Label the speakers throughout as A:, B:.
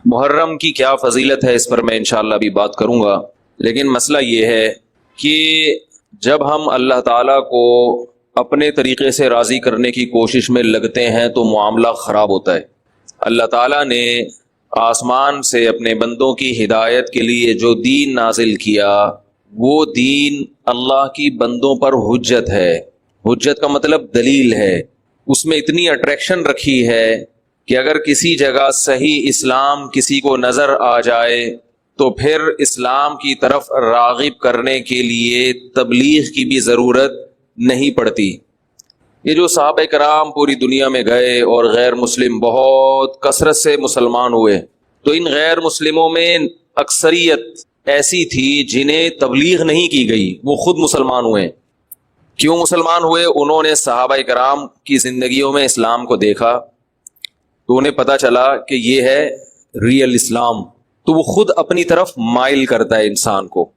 A: محرم کی کیا فضیلت ہے اس پر میں انشاءاللہ بھی بات کروں گا، لیکن مسئلہ یہ ہے کہ جب ہم اللہ تعالیٰ کو اپنے طریقے سے راضی کرنے کی کوشش میں لگتے ہیں تو معاملہ خراب ہوتا ہے۔ اللہ تعالیٰ نے آسمان سے اپنے بندوں کی ہدایت کے لیے جو دین نازل کیا، وہ دین اللہ کی بندوں پر حجت ہے۔ حجت کا مطلب دلیل ہے۔ اس میں اتنی اٹریکشن رکھی ہے کہ اگر کسی جگہ صحیح اسلام کسی کو نظر آ جائے تو پھر اسلام کی طرف راغب کرنے کے لیے تبلیغ کی بھی ضرورت نہیں پڑتی۔ یہ جو صحابہ کرام پوری دنیا میں گئے اور غیر مسلم بہت کثرت سے مسلمان ہوئے، تو ان غیر مسلموں میں اکثریت ایسی تھی جنہیں تبلیغ نہیں کی گئی، وہ خود مسلمان ہوئے۔ کیوں مسلمان ہوئے؟ انہوں نے صحابہ کرام کی زندگیوں میں اسلام کو دیکھا تو انہیں پتہ چلا کہ یہ ہے ریئل اسلام، تو وہ خود اپنی طرف مائل کرتا ہے انسان کو۔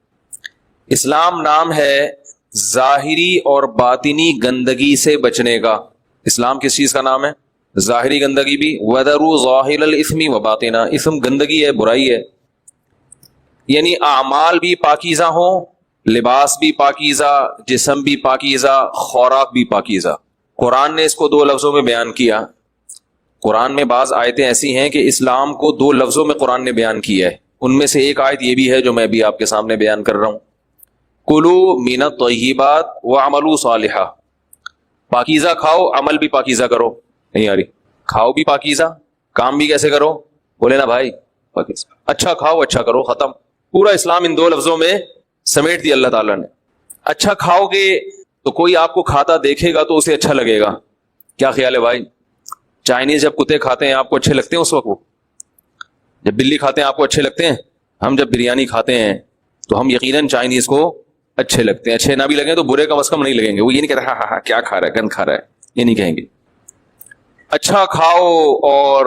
A: اسلام نام ہے ظاہری اور باطنی گندگی سے بچنے کا۔ اسلام کس چیز کا نام ہے؟ ظاہری گندگی بھی، وَذَرُوا ظَاهِرَ الْإِثْمِ وَبَاطِنَهُ، اسم گندگی ہے، برائی ہے، یعنی اعمال بھی پاکیزہ ہوں، لباس بھی پاکیزہ، جسم بھی پاکیزہ، خوراک بھی پاکیزہ۔ قرآن نے اس کو 2 لفظوں میں بیان کیا۔ قرآن میں بعض آیتیں ایسی ہیں کہ اسلام کو 2 لفظوں میں قرآن نے بیان کیا ہے۔ ان میں سے ایک آیت یہ بھی ہے جو میں بھی آپ کے سامنے بیان کر رہا ہوں، کُلُوا مِنَ الطَّیِّبَاتِ وَاعْمَلُوا صَالِحًا، پاکیزہ کھاؤ، عمل بھی پاکیزہ کرو۔ نہیں آ رہی؟ کھاؤ بھی پاکیزہ، کام بھی کیسے کرو؟ بولے نا بھائی، پاکیزہ، اچھا کھاؤ اچھا کرو، ختم۔ پورا اسلام ان 2 لفظوں میں سمیٹ دیا اللہ تعالیٰ نے۔ اچھا کھاؤ گے تو کوئی آپ کو کھاتا دیکھے گا تو اسے اچھا لگے گا۔ کیا خیال ہے بھائی؟ چائنیز جب کتے کھاتے ہیں آپ کو اچھے لگتے ہیں؟ اس وقت وہ جب بلی کھاتے ہیں آپ کو اچھے لگتے ہیں؟ ہم جب بریانی کھاتے ہیں تو ہم یقیناً چائنیز کو اچھے لگتے ہیں، اچھے نہ بھی لگیں تو برے کم از کم نہیں لگیں گے۔ وہ یہ نہیں کہتے ہاں کیا کھا رہا ہے، گند کھا رہا ہے، یہ نہیں کہیں گے۔ اچھا کھاؤ اور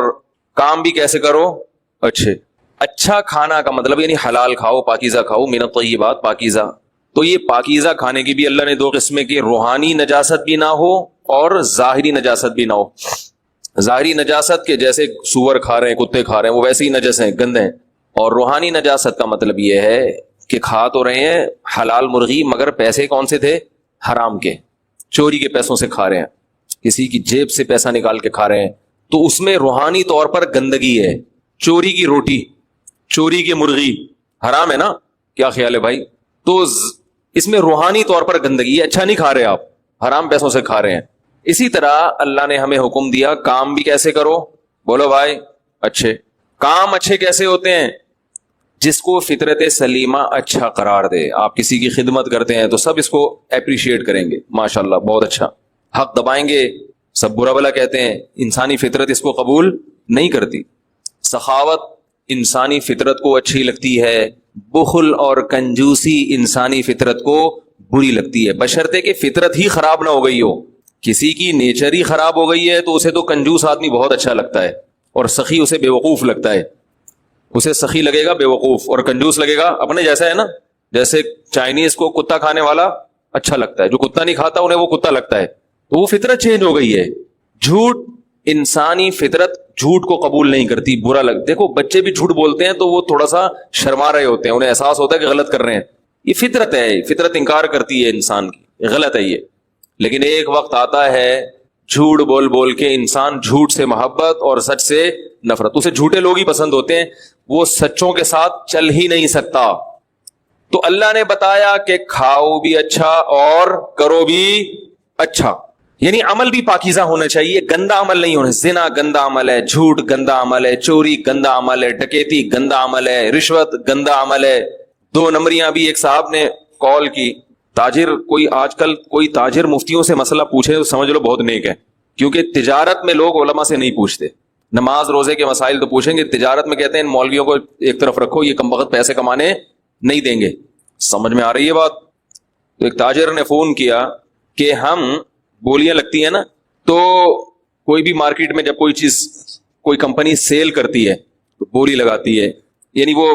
A: کام بھی کیسے کرو؟ اچھے۔ اچھا کھانا کا مطلب یعنی حلال کھاؤ، پاکیزہ کھاؤ، من الطیبات، پاکیزہ۔ تو یہ پاکیزہ کھانے کی بھی اللہ نے 2 قسمیں کی، روحانی نجاست بھی نہ ہو اور ظاہری نجاست بھی نہ ہو۔ ظاہری نجاست کے جیسے سور کھا رہے ہیں، کتے کھا رہے ہیں، وہ ویسے ہی نجس ہیں، گندے ہیں۔ اور روحانی نجاست کا مطلب یہ ہے کہ کھا تو رہے ہیں حلال مرغی مگر پیسے کون سے تھے؟ حرام کے، چوری کے پیسوں سے کھا رہے ہیں، کسی کی جیب سے پیسہ نکال کے کھا رہے ہیں، تو اس میں روحانی طور پر گندگی ہے۔ چوری کی روٹی، چوری کی مرغی حرام ہے نا؟ کیا خیال ہے بھائی؟ تو اس میں روحانی طور پر گندگی ہے، اچھا نہیں کھا رہے آپ، حرام پیسوں سے کھا رہے ہیں۔ اسی طرح اللہ نے ہمیں حکم دیا کام بھی کیسے کرو؟ بولو بھائی، اچھے۔ کام اچھے کیسے ہوتے ہیں؟ جس کو فطرت سلیمہ اچھا قرار دے۔ آپ کسی کی خدمت کرتے ہیں تو سب اس کو اپریشیٹ کریں گے، ماشاءاللہ بہت اچھا۔ حق دبائیں گے، سب برا بلا کہتے ہیں، انسانی فطرت اس کو قبول نہیں کرتی۔ سخاوت انسانی فطرت کو اچھی لگتی ہے، بخل اور کنجوسی انسانی فطرت کو بری لگتی ہے، بشرطے کہ فطرت ہی خراب نہ ہو گئی ہو۔ کسی کی نیچر ہی خراب ہو گئی ہے تو اسے تو کنجوس آدمی بہت اچھا لگتا ہے، اور سخی اسے بے وقوف لگتا ہے۔ اسے سخی لگے گا بے وقوف، اور کنجوس لگے گا اپنے جیسا ہے نا۔ جیسے چائنیز کو کتا کھانے والا اچھا لگتا ہے، جو کتا نہیں کھاتا انہیں وہ کتا لگتا ہے، تو وہ فطرت چینج ہو گئی ہے۔ جھوٹ، انسانی فطرت جھوٹ کو قبول نہیں کرتی، برا دیکھو بچے بھی جھوٹ بولتے ہیں تو وہ تھوڑا سا شرما رہے ہوتے ہیں، انہیں احساس ہوتا ہے کہ غلط کر رہے ہیں، یہ فطرت ہے، فطرت انکار کرتی ہے انسان کی، غلط ہے یہ۔ لیکن ایک وقت آتا ہے جھوٹ بول بول کے انسان جھوٹ سے محبت اور سچ سے نفرت، اسے جھوٹے لوگ ہی پسند ہوتے ہیں، وہ سچوں کے ساتھ چل ہی نہیں سکتا۔ تو اللہ نے بتایا کہ کھاؤ بھی اچھا اور کرو بھی اچھا، یعنی عمل بھی پاکیزہ ہونا چاہیے، گندا عمل نہیں ہونا۔ زنا گندا عمل ہے، جھوٹ گندا عمل ہے، چوری گندا عمل ہے، ڈکیتی گندا عمل ہے، رشوت گندا عمل ہے۔ 2 نمبریاں بھی ایک صاحب نے کال کی، تاجر کوئی آج کل کوئی تاجر مفتیوں سے مسئلہ پوچھے تو سمجھ لو بہت نیک ہے، کیونکہ تجارت میں لوگ علماء سے نہیں پوچھتے، نماز روزے کے مسائل تو پوچھیں گے، تجارت میں کہتے ہیں ان مولویوں کو ایک طرف رکھو، یہ کم وقت پیسے کمانے نہیں دیں گے۔ سمجھ میں آ رہی ہے بات؟ تو ایک تاجر نے فون کیا کہ ہم بولیاں لگتی ہیں نا، تو کوئی بھی مارکیٹ میں جب کوئی چیز کوئی کمپنی سیل کرتی ہے تو بولی لگاتی ہے، یعنی وہ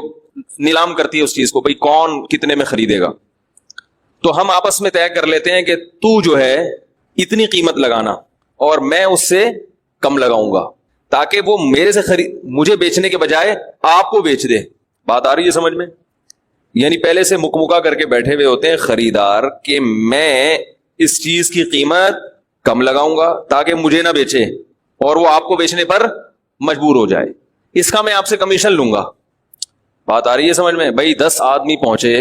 A: نیلام کرتی ہے اس چیز کو، بھئی کون کتنے میں خریدے گا۔ تو ہم آپس میں طے کر لیتے ہیں کہ تو جو ہے اتنی قیمت لگانا اور میں اس سے کم لگاؤں گا، تاکہ وہ میرے سے مجھے بیچنے کے بجائے آپ کو بیچ دے. بات آ رہی ہے سمجھ میں؟ یعنی پہلے سے مکمکا کر کے بیٹھے ہوئے ہوتے ہیں خریدار کہ میں اس چیز کی قیمت کم لگاؤں گا تاکہ مجھے نہ بیچے اور وہ آپ کو بیچنے پر مجبور ہو جائے. اس کا میں آپ سے کمیشن لوں گا. بات آ رہی ہے سمجھ میں؟ بھائی 10 آدمی پہنچے,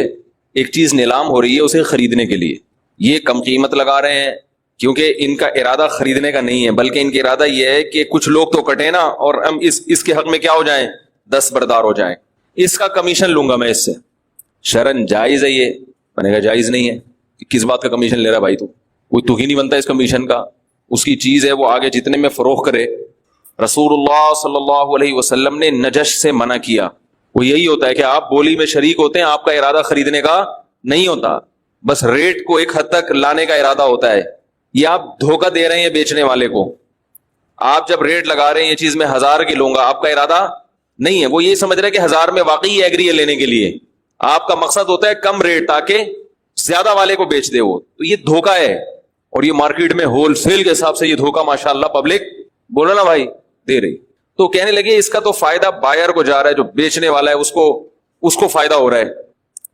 A: ایک چیز نیلام ہو رہی ہے اسے خریدنے کے لیے, یہ کم قیمت لگا رہے ہیں کیونکہ ان کا ارادہ خریدنے کا نہیں ہے, بلکہ ان کا ارادہ یہ ہے کہ کچھ لوگ تو کٹے نا اور ہم اس کے حق میں کیا ہو جائیں, دستبردار ہو جائیں. اس کا کمیشن لوں گا میں اس سے. شرن جائز ہے یہ؟ میں نے کہا جائز نہیں ہے. کس بات کا کمیشن لے رہا بھائی تو؟ کوئی تو ہی نہیں بنتا اس کمیشن کا. اس کی چیز ہے وہ آگے جتنے میں فروخت کرے. رسول اللہ صلی اللہ علیہ وسلم نے نجش سے منع کیا. وہ یہی ہوتا ہے کہ آپ بولی میں شریک ہوتے ہیں, آپ کا ارادہ خریدنے کا نہیں ہوتا, بس ریٹ کو ایک حد تک لانے کا ارادہ ہوتا ہے. یہ آپ دھوکہ دے رہے ہیں بیچنے والے کو. آپ جب ریٹ لگا رہے ہیں یہ چیز میں 1000 کی لوں گا, آپ کا ارادہ نہیں ہے. وہ یہ سمجھ رہے کہ 1000 میں واقعی ایگری ہے لینے کے لیے. آپ کا مقصد ہوتا ہے کم ریٹ تاکہ زیادہ والے کو بیچ دے وہ. تو یہ دھوکہ ہے, اور یہ مارکیٹ میں ہول سیل کے حساب سے یہ دھوکہ ماشاءاللہ پبلک بولو نا بھائی دے رہی. تو کہنے لگے اس کا تو فائدہ بائر کو جا رہا ہے, جو بیچنے والا ہے اس کو فائدہ ہو رہا ہے.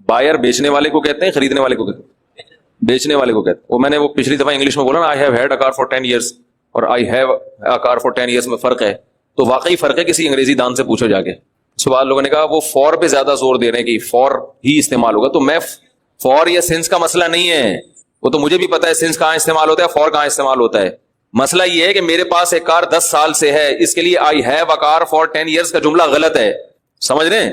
A: بائر بیچنے والے کو کہتے ہیں, خریدنے والے کو کہتے ہیں, بیچنے والے کو کہتے ہیں. وہ میں نے وہ پچھلی دفعہ انگلش میں بولا نا, I have had a car for 10 years اور I have a car for 10 years میں فرق ہے. تو واقعی فرق ہے, کسی انگریزی دان سے پوچھو جا کے. سوال لوگوں نے کہا وہ فور پہ زیادہ زور دے رہے ہیں کہ فور ہی استعمال ہوگا. تو میں فور یا سینس کا مسئلہ نہیں ہے, وہ تو مجھے بھی پتا ہے سینس کہاں استعمال ہوتا ہے, فور کہاں استعمال ہوتا ہے. مسئلہ یہ ہے کہ میرے پاس ایک کار 10 سال سے ہے, اس کے لیے I have a car for 10 years کا جملہ غلط ہے. سمجھ رہے ہیں؟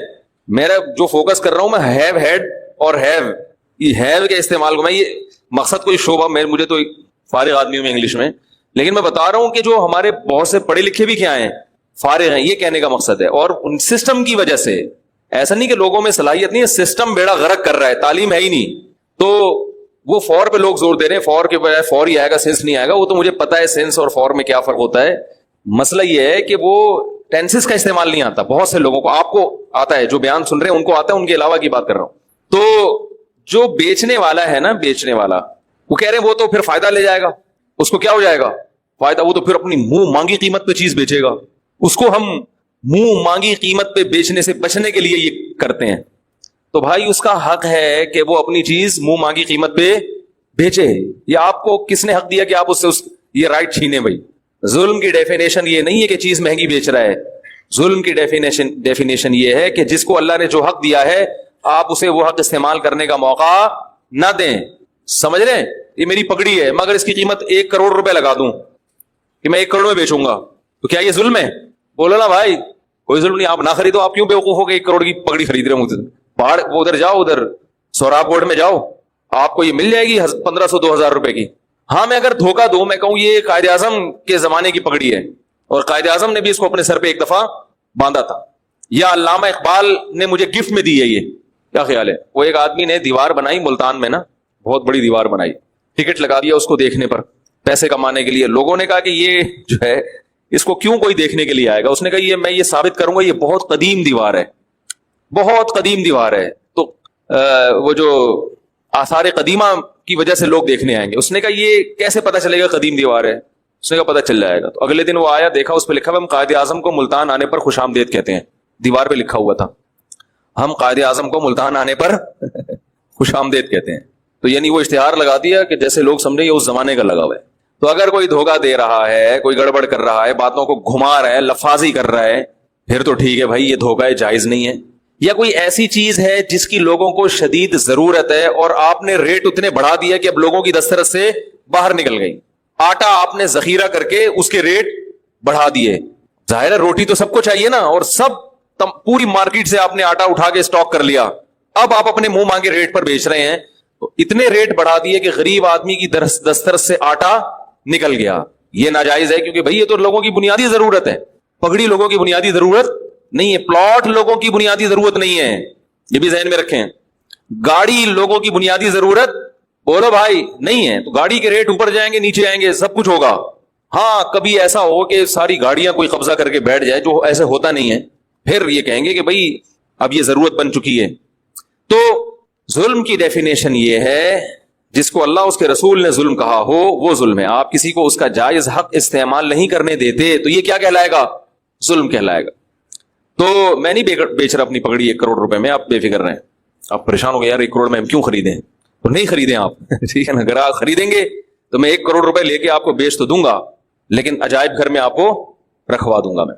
A: میرا جو فوکس کر رہا ہوں میں ہیو ہیڈ اور ہیو, یہ ہیو کے استعمال کو میں یہ مقصد کوئی شعبہ مجھے تو فارغ آدمی ہوں میں انگلش میں, لیکن میں بتا رہا ہوں کہ جو ہمارے بہت سے پڑھے لکھے بھی کیا ہیں, فارغ ہیں. یہ کہنے کا مقصد ہے. اور ان سسٹم کی وجہ سے, ایسا نہیں کہ لوگوں میں صلاحیت نہیں ہے, سسٹم بیڑا غرق کر رہا ہے, تعلیم ہے ہی نہیں. تو وہ فور پہ لوگ زور دے رہے ہیں, فور کے بجائے فور ہی آئے گا, سینس نہیں آئے گا. وہ تو مجھے پتا ہے سینس اور فور میں کیا فرق ہوتا ہے. مسئلہ یہ ہے کہ وہ ٹینسز کا استعمال نہیں آتا بہت سے لوگوں کو. آپ کو آتا ہے, جو بیان سن رہے ہیں ان کو آتا ہے, ان کے علاوہ کی بات کر رہا ہوں. تو جو بیچنے والا ہے نا, بیچنے والا, وہ کہہ رہے ہیں وہ تو پھر فائدہ لے جائے گا. اس کو کیا ہو جائے گا فائدہ؟ وہ تو پھر اپنی منہ مانگی قیمت پہ چیز بیچے گا. اس کو ہم منہ مانگی قیمت پہ بیچنے سے بچنے کے لیے یہ کرتے ہیں. تو بھائی اس کا حق ہے کہ وہ اپنی چیز منہ مانگی قیمت پہ بیچے. یا آپ کو کس نے حق دیا کہ آپ اس سے یہ رائٹ چھینے؟ بھائی ظلم کی ڈیفینیشن یہ نہیں ہے کہ چیز مہنگی بیچ رہا ہے. ظلم کی ڈیفینیشن یہ ہے کہ جس کو اللہ نے جو حق دیا ہے آپ اسے وہ حق استعمال کرنے کا موقع نہ دیں. سمجھ رہے ہیں؟ یہ میری پگڑی ہے, مگر اس کی قیمت 1 کروڑ روپے لگا دوں کہ میں 1 کروڑ میں بیچوں گا, تو کیا یہ ظلم ہے؟ بولو نا بھائی, کوئی ظلم نہیں. آپ نہ خریدو, آپ کیوں بیوقوف ہو کے 1 کروڑ کی پگڑی خرید رہے ہوں؟ پہاڑ وہ ادھر جاؤ, ادھر سوراب کوٹ میں جاؤ, آپ کو یہ مل جائے گی 1500-2000 روپے کی. ہاں میں اگر دھوکہ دوں, میں کہوں یہ قائد اعظم کے زمانے کی پگڑی ہے اور قائد اعظم نے بھی اس کو اپنے سر پہ ایک دفعہ باندھا تھا, یا علامہ اقبال نے مجھے گفٹ میں دی ہے, یہ کیا خیال ہے؟ وہ ایک آدمی نے دیوار بنائی ملتان میں نا, بہت بڑی دیوار بنائی, ٹکٹ لگا دیا اس کو دیکھنے پر پیسے کمانے کے لیے. لوگوں نے کہا کہ یہ جو ہے اس کو کیوں کوئی دیکھنے کے لیے آئے گا؟ اس نے کہا میں یہ ثابت کروں گا یہ بہت قدیم دیوار ہے, بہت قدیم دیوار ہے, تو وہ جو آثار قدیمہ کی وجہ سے لوگ دیکھنے آئیں گے. اس نے کہا یہ کیسے پتا چلے گا قدیم دیوار ہے؟ اس نے کہا پتا چل جائے گا. تو اگلے دن وہ آیا, دیکھا اس پہ لکھا ہوا ہم قائد اعظم کو ملتان آنے پر خوش آمدید کہتے ہیں. دیوار پہ لکھا ہوا تھا ہم قائد اعظم کو ملتان آنے پر خوش آمدید کہتے ہیں. تو یعنی وہ اشتہار لگا دیا کہ جیسے لوگ سمجھے یہ اس زمانے کا لگا ہوا ہے. تو اگر کوئی دھوکہ دے رہا ہے, کوئی گڑبڑ کر رہا ہے, باتوں کو گھما رہا ہے, لفاظی کر رہا ہے, پھر تو ٹھیک ہے بھائی, یہ دھوکہ جائز نہیں ہے. یا کوئی ایسی چیز ہے جس کی لوگوں کو شدید ضرورت ہے اور آپ نے ریٹ اتنے بڑھا دیا کہ اب لوگوں کی دسترس سے باہر نکل گئی. آٹا آپ نے ذخیرہ کر کے اس کے ریٹ بڑھا دیے. ظاہر ہے روٹی تو سب کو چاہیے نا, اور سب پوری مارکیٹ سے آپ نے آٹا اٹھا کے اسٹاک کر لیا, اب آپ اپنے منہ مانگے ریٹ پر بیچ رہے ہیں. تو اتنے ریٹ بڑھا دیے کہ غریب آدمی کی دسترس سے آٹا نکل گیا. یہ ناجائز ہے, کیونکہ بھائی یہ تو لوگوں کی بنیادی ضرورت ہے. پگڑی لوگوں کی بنیادی ضرورت نہیں ہے, پلاٹ لوگوں کی بنیادی ضرورت نہیں ہے, یہ بھی ذہن میں رکھیں. گاڑی لوگوں کی بنیادی ضرورت بولو بھائی نہیں ہے. تو گاڑی کے ریٹ اوپر جائیں گے, نیچے آئیں گے, سب کچھ ہوگا. ہاں کبھی ایسا ہو کہ ساری گاڑیاں کوئی قبضہ کر کے بیٹھ جائے, جو ایسے ہوتا نہیں ہے, پھر یہ کہیں گے کہ بھائی اب یہ ضرورت بن چکی ہے. تو ظلم کی ڈیفینیشن یہ ہے جس کو اللہ اس کے رسول نے ظلم کہا ہو وہ ظلم ہے. آپ کسی کو اس کا جائز حق استعمال نہیں کرنے دیتے تو یہ کیا کہلائے گا؟ ظلم کہلائے گا. تو میں نہیں بیچ رہا اپنی پگڑی 1 کروڑ روپے میں, آپ بے فکر رہیں. آپ پریشان ہو گئے یار 1 کروڑ میں ہم کیوں خریدیں, تو نہیں خریدیں آپ, ٹھیک ہے نا. اگر آپ خریدیں گے تو میں 1 کروڑ روپے لے کے آپ کو بیچ تو دوں گا, لیکن عجائب گھر میں آپ کو رکھوا دوں گا میں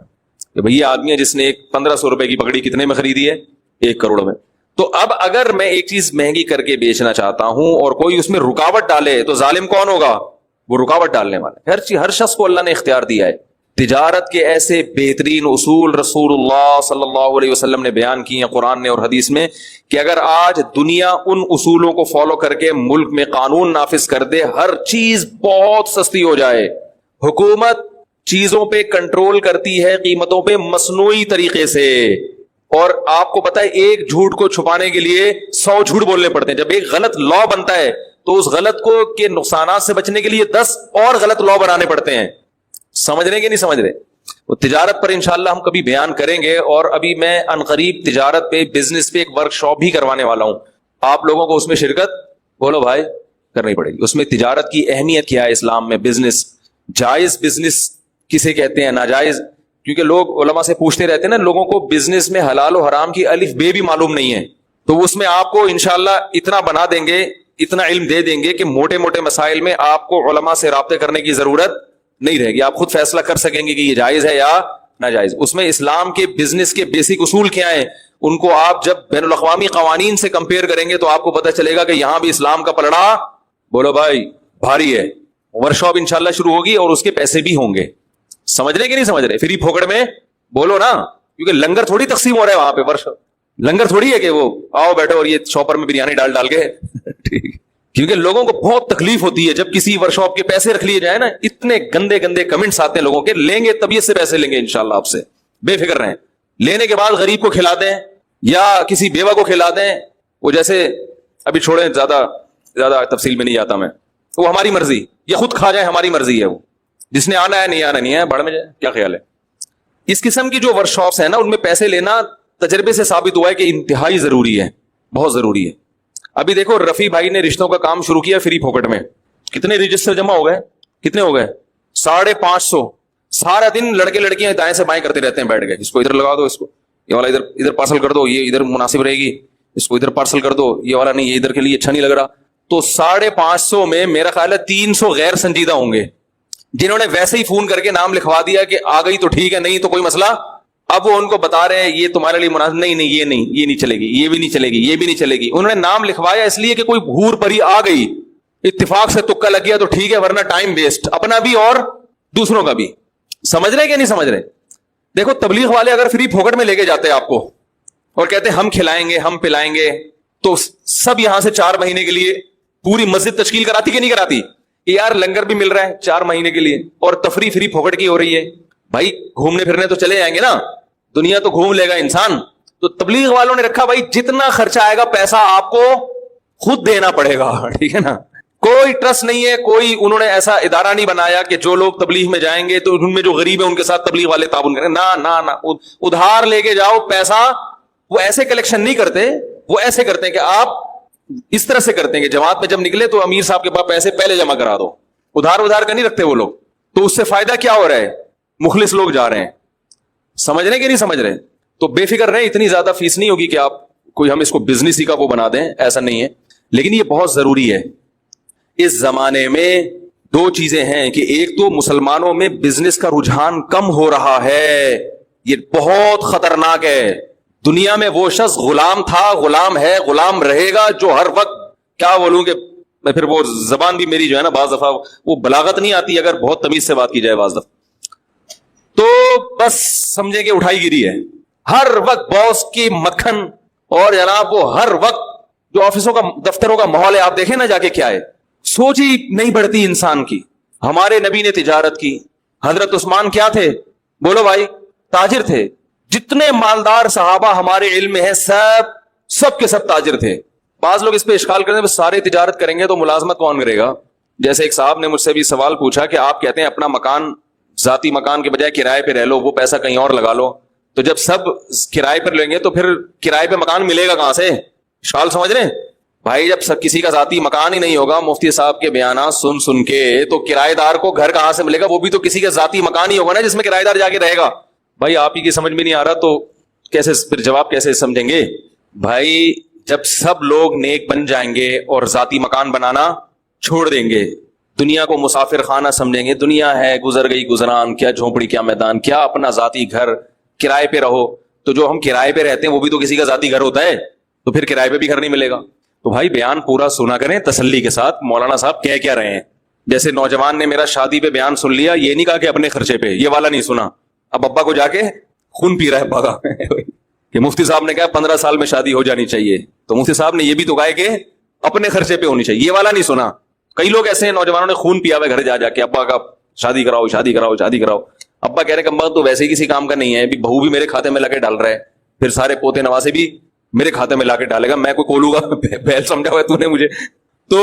A: کہ بھئی یہ آدمی ہے جس نے 1500 روپے کی پگڑی کتنے میں خریدی ہے, 1 کروڑ میں. تو اب اگر میں ایک چیز مہنگی کر کے بیچنا چاہتا ہوں اور کوئی اس میں رکاوٹ ڈالے تو ظالم کون ہوگا؟ وہ رکاوٹ ڈالنے والا. ہر شخص کو اللہ نے اختیار دیا ہے. تجارت کے ایسے بہترین اصول رسول اللہ صلی اللہ علیہ وسلم نے بیان کیے ہیں قرآن نے اور حدیث میں, کہ اگر آج دنیا ان اصولوں کو فالو کر کے ملک میں قانون نافذ کر دے, ہر چیز بہت سستی ہو جائے. حکومت چیزوں پہ کنٹرول کرتی ہے قیمتوں پہ مصنوعی طریقے سے, اور آپ کو پتا ہے ایک جھوٹ کو چھپانے کے لیے 100 جھوٹ بولنے پڑتے ہیں. جب ایک غلط لا بنتا ہے تو اس غلط کو کے نقصانات سے بچنے کے لیے 10 اور غلط لا بنانے پڑتے ہیں. سمجھ رہے کہ نہیں سمجھ رہے؟ وہ تجارت پر انشاءاللہ ہم کبھی بیان کریں گے, اور ابھی میں عنقریب تجارت پہ بزنس پہ ایک ورک شاپ بھی کروانے والا ہوں. آپ لوگوں کو اس میں شرکت بولو بھائی کرنی پڑے گی. اس میں تجارت کی اہمیت کیا ہے اسلام میں, بزنس, جائز بزنس کسے کہتے ہیں, ناجائز, کیونکہ لوگ علماء سے پوچھتے رہتے ہیں نا, لوگوں کو بزنس میں حلال و حرام کی الف بے بھی معلوم نہیں ہے. تو اس میں آپ کو انشاءاللہ اتنا بنا دیں گے, اتنا علم دے دیں گے کہ موٹے موٹے مسائل میں آپ کو علماء سے رابطے کرنے کی ضرورت نہیں رہے گی. آپ خود فیصلہ کر سکیں گے کہ یہ جائز ہے یا ناجائز. اس میں اسلام کے بزنس کے بیسک اصول کیا ہیں, ان کو آپ جب بین الاقوامی قوانین سے کمپیئر کریں گے تو آپ کو پتہ چلے گا کہ یہاں بھی اسلام کا پلڑا بولو بھائی بھاری ہے. ورکشاپ انشاءاللہ شروع ہوگی اور اس کے پیسے بھی ہوں گے. سمجھ رہے کہ نہیں سمجھ رہے؟ فری پھوکڑ میں بولو نا, کیونکہ لنگر تھوڑی تقسیم ہو رہا ہے وہاں پہ. ورکشاپ لنگر تھوڑی ہے کہ وہ آؤ بیٹھو اور یہ شاپر میں بریانی ڈال کے ٹھیک. کیونکہ لوگوں کو بہت تکلیف ہوتی ہے جب کسی ورکشاپ کے پیسے رکھ لیے جائے نا, اتنے گندے گندے کمنٹس آتے ہیں لوگوں کے. لیں گے طبیعت سے پیسے لیں گے انشاءاللہ آپ سے, بے فکر رہیں. لینے کے بعد غریب کو کھلا دیں یا کسی بیوہ کو کھلا دیں. وہ جیسے ابھی چھوڑیں, زیادہ تفصیل میں نہیں جاتا میں, وہ ہماری مرضی, یہ خود کھا جائے ہماری مرضی ہے. وہ جس نے آنا ہے نہیں ہے بڑھ میں جائے, کیا خیال ہے؟ اس قسم کی جو ورک شاپس ہیں نا, ان میں پیسے لینا تجربے سے ثابت ہوا ہے کہ انتہائی ضروری ہے, بہت ضروری ہے. ابھی دیکھو رفیع بھائی نے رشتوں کا کام شروع کیا فری پھوکٹ میں. کتنے رجسٹر جمع ہو گئے؟ کتنے ہو گئے؟ 550. سارا دن لڑکے لڑکیاں دائیں سے بائیں کرتے رہتے ہیں بیٹھ کے, اس کو ادھر لگا دو, اس کو یہ والا ادھر پارسل کر دو, یہ ادھر مناسب رہے گی, اس کو ادھر پارسل کر دو, یہ والا نہیں, یہ ادھر کے لیے اچھا نہیں لگ رہا. تو 550 میں میرا خیال ہے 300 غیر سنجیدہ ہوں گے جنہوں نے ویسے ہی فون کر کے نام لکھوا دیا کہ آ گئی تو ٹھیک ہے, نہیں تو کوئی مسئلہ. اب وہ ان کو بتا رہے ہیں یہ تمہارے لیے مناسب نہیں, یہ نہیں چلے گی, یہ بھی نہیں چلے گی, یہ بھی نہیں چلے گی. انہوں نے نام لکھوایا اس لیے کہ کوئی بھور پری آ گئی, اتفاق سے تکا لگ گیا تو ٹھیک ہے, ورنہ ٹائم ویسٹ, اپنا بھی اور دوسروں کا بھی. سمجھ رہے کہ نہیں سمجھ رہے؟ دیکھو تبلیغ والے اگر فری پھوکٹ میں لے کے جاتے ہیں آپ کو اور کہتے ہیں ہم کھلائیں گے, ہم پلائیں گے, تو سب یہاں سے 4 مہینے کے لیے پوری مسجد تشکیل کراتی کہ نہیں کراتی؟ یار لنگر بھی مل رہا ہے 4 مہینے کے لیے اور تفریح فری پھوکٹ کی ہو رہی ہے. بھائی گھومنے پھرنے تو چلے جائیں گے نا, دنیا تو گھوم لے گا انسان. تو تبلیغ والوں نے رکھا بھائی جتنا خرچہ آئے گا پیسہ آپ کو خود دینا پڑے گا, ٹھیک ہے نا. کوئی ٹرسٹ نہیں ہے, کوئی انہوں نے ایسا ادارہ نہیں بنایا کہ جو لوگ تبلیغ میں جائیں گے تو ان میں جو غریب ہیں ان کے ساتھ تبلیغ والے تعاون کریں. نہ ادھار لے کے جاؤ پیسہ. وہ ایسے کلیکشن نہیں کرتے, وہ ایسے کرتے ہیں کہ آپ اس طرح سے کرتے ہیں کہ جماعت میں جب نکلے تو امیر صاحب کے پاس پیسے پہلے جمع کرا دو. ادھار کا نہیں رکھتے وہ لوگ. تو اس سے فائدہ کیا ہو رہا ہے؟ مخلص لوگ جا رہے ہیں. سمجھ رہے کہ نہیں سمجھ رہے؟ تو بے فکر رہیں, اتنی زیادہ فیس نہیں ہوگی کہ آپ کوئی ہم اس کو بزنس ہی کا وہ بنا دیں, ایسا نہیں ہے. لیکن یہ بہت ضروری ہے. اس زمانے میں 2 چیزیں ہیں کہ ایک تو مسلمانوں میں بزنس کا رجحان کم ہو رہا ہے, یہ بہت خطرناک ہے. دنیا میں وہ شخص غلام تھا, غلام ہے, غلام رہے گا, جو ہر وقت کیا بولوں کہ میں پھر وہ زبان بھی میری جو ہے نا بعض دفعہ وہ بلاغت نہیں آتی اگر بہت تمیز سے بات کی جائے بعض دفعہ, تو بس سمجھے کہ اٹھائی گیری ہے. ہر وقت باس کی مکھن, اور جناب وہ ہر وقت جو آفسوں کا دفتروں کا ماحول ہے آپ دیکھیں نا جا کے کیا ہے, سوچ ہی نہیں بڑھتی انسان کی. ہمارے نبی نے تجارت کی. حضرت عثمان کیا تھے بولو بھائی؟ تاجر تھے. جتنے مالدار صحابہ ہمارے علم میں ہیں سب کے سب تاجر تھے. بعض لوگ اس پہ اشکال کرتے ہیں سارے تجارت کریں گے تو ملازمت کون کرے گا. جیسے ایک صاحب نے مجھ سے بھی سوال پوچھا کہ آپ کہتے ہیں اپنا مکان ذاتی مکان کے بجائے کرائے پہ رہ لو, وہ پیسہ کہیں اور لگا لو, تو جب سب کرائے پر لیں گے تو پھر کرائے پہ مکان ملے گا کہاں سے؟ اشکال سمجھ رہے ہیں بھائی؟ جب سب کسی کا ذاتی مکان ہی نہیں ہوگا مفتی صاحب کے بیانات سن کے, تو کرایہ دار کو گھر کہاں سے ملے گا؟ وہ بھی تو کسی کا ذاتی مکان ہی ہوگا نا جس میں کرایہ دار جا کے رہے گا. بھائی آپ ہی کی سمجھ میں نہیں آ رہا تو کیسے پھر جواب کیسے سمجھیں گے؟ بھائی جب سب لوگ نیک بن جائیں گے اور ذاتی مکان بنانا چھوڑ دیں گے، دنیا کو مسافر خانہ سمجھیں گے، دنیا ہے گزر گئی گزران، کیا جھونپڑی کیا میدان، کیا اپنا ذاتی گھر، کرائے پہ رہو، تو جو ہم کرائے پہ رہتے ہیں وہ بھی تو کسی کا ذاتی گھر ہوتا ہے، تو پھر کرائے پہ بھی گھر نہیں ملے گا۔ تو بھائی بیان پورا سنا کریں تسلی کے ساتھ، مولانا صاحب کہہ کیا رہے ہیں۔ جیسے نوجوان نے میرا شادی پہ بیان سن لیا، یہ نہیں کہا کہ اپنے خرچے پہ، یہ والا نہیں سنا، اب ابا کو جا کے خون پی رہا ہے ابا کا کہ مفتی صاحب نے کہا 15 سال میں شادی ہو جانی چاہیے، تو مفتی صاحب نے یہ بھی تو کہا کہ اپنے خرچے پہ ہونی چاہیے، یہ والا نہیں سنا۔ کئی لوگ ایسے ہیں نوجوانوں نے خون پیا ہوا گھر جا جا کے ابا کا شادی کراؤ شادی کراؤ شادی کراؤ، ابا کہہ رہے کہ ابا تو ویسے ہی کسی کام کا نہیں ہے، بہو بھی میرے کھاتے میں لا کے ڈال رہا ہے، پھر سارے پوتے نواسے بھی میرے کھاتے میں لا کے ڈالے گا، میں کوئی کولوں گا بیل سمجھا ہوا ہے تو نے مجھے۔ تو